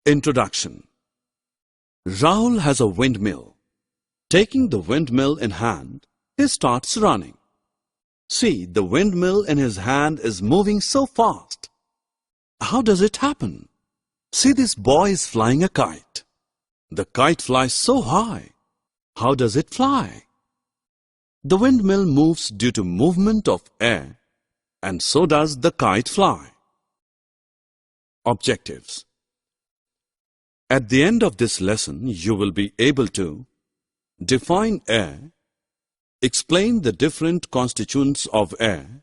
Introduction. Rahul has a windmill. Taking the windmill in hand, he starts running. See, the windmill in his hand is moving so fast. How does it happen? See, this boy is flying a kite. The kite flies so high. How does it fly? The windmill moves due to movement of air, and so does the kite fly. Objectives. At the end of this lesson, you will be able to define air, explain the different constituents of air,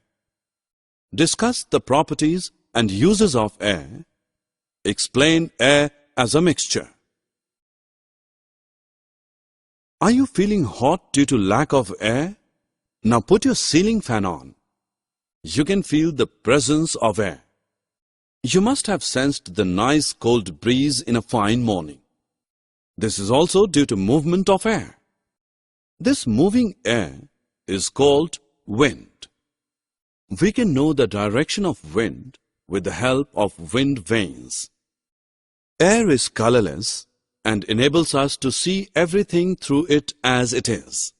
discuss the properties and uses of air, explain air as a mixture. Are you feeling hot due to lack of air? Now put your ceiling fan on. You can feel the presence of air. You must have sensed the nice cold breeze in a fine morning. This is also due to movement of air. This moving air is called wind. We can know the direction of wind with the help of wind vanes. Air is colorless and enables us to see everything through it as it is.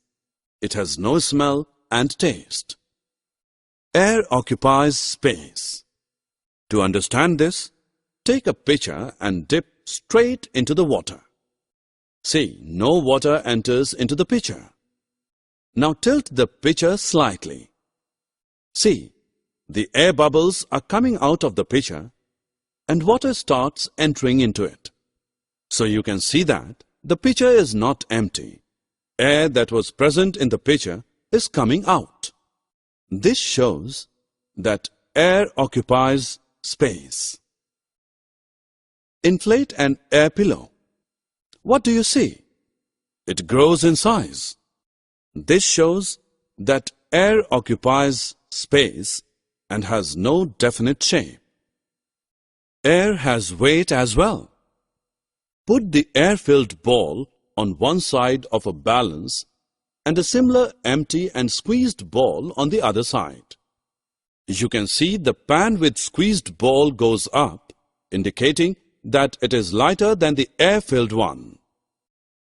It has no smell and taste. Air occupies space. To understand this, take a pitcher and dip straight into the water. See, no water enters into the pitcher. Now tilt the pitcher slightly. See, the air bubbles are coming out of the pitcher and water starts entering into it. So you can see that the pitcher is not empty. Air that was present in the pitcher is coming out. This shows that air occupies space. Inflate an air pillow. What do you see? It grows in size. This shows that air occupies space and has no definite shape. Air has weight as well. Put the air-filled ball on one side of a balance and a similar empty and squeezed ball on the other side. You can see the pan with squeezed ball goes up, indicating that it is lighter than the air-filled one.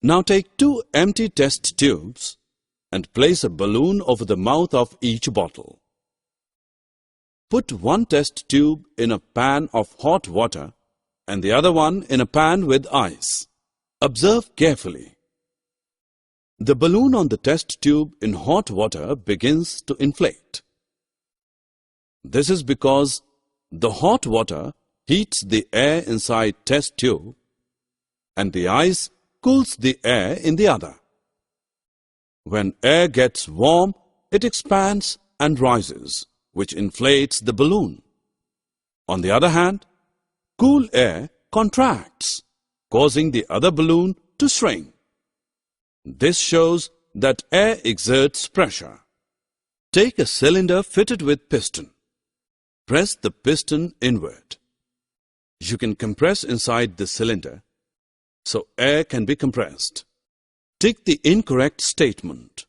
Now take two empty test tubes and place a balloon over the mouth of each bottle. Put one test tube in a pan of hot water and the other one in a pan with ice. Observe carefully. The balloon on the test tube in hot water begins to inflate. This is because the hot water heats the air inside test tube and the ice cools the air in the other. When air gets warm, it expands and rises, which inflates the balloon. On the other hand, cool air contracts, causing the other balloon to shrink. This shows that air exerts pressure. Take a cylinder fitted with piston. Press the piston inward. You can compress inside the cylinder, so air can be compressed. Tick the incorrect statement.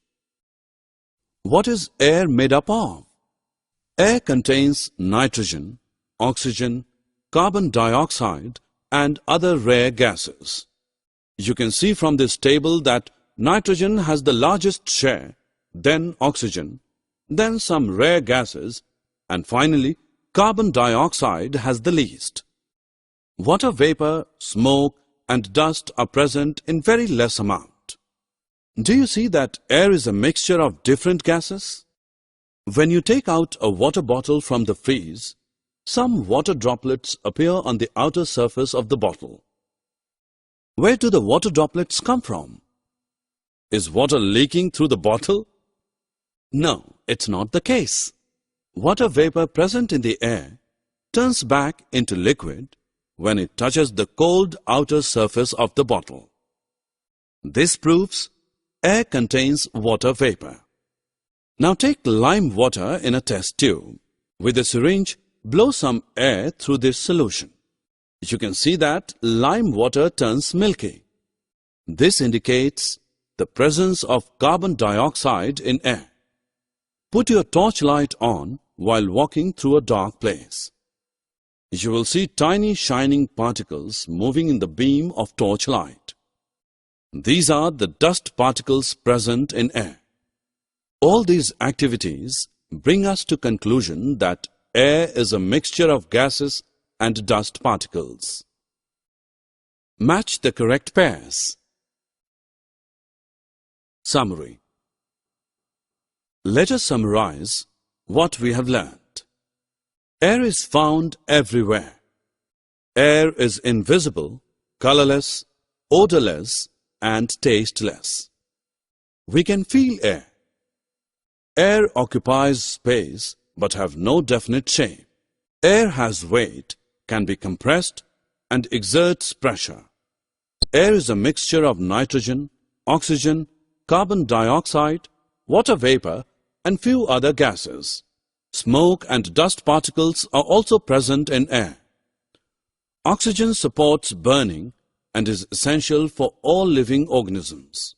What is air made up of? Air contains nitrogen, oxygen, carbon dioxide, and other rare gases. You can see from this table that nitrogen has the largest share, then oxygen, then some rare gases, and finally carbon dioxide has the least. Water vapor, smoke, and dust are present in very less amount. Do you see that air is a mixture of different gases? When you take out a water bottle from the freeze, some water droplets appear on the outer surface of the bottle. Where do the water droplets come from? Is water leaking through the bottle? No, it's not the case. Water vapor present in the air turns back into liquid when it touches the cold outer surface of the bottle. This proves air contains water vapor. Now take lime water in a test tube. With a syringe, blow some air through this solution. You can see that lime water turns milky. This indicates the presence of carbon dioxide in air. Put your torchlight on while walking through a dark place. you will see tiny shining particles moving in the beam of torchlight. These are the dust particles present in air. All these activities bring us to conclusion that air is a mixture of gases and dust particles. Match the correct pairs. Summary. Let us summarize what we have learned. Air is found everywhere. Air is invisible, colorless, odorless, and tasteless. We can feel air. Air occupies space but have no definite shape. Air has weight, can be compressed, and exerts pressure. Air is a mixture of nitrogen, oxygen, carbon dioxide, water vapor, and few other gases. Smoke and dust particles are also present in air. Oxygen supports burning and is essential for all living organisms.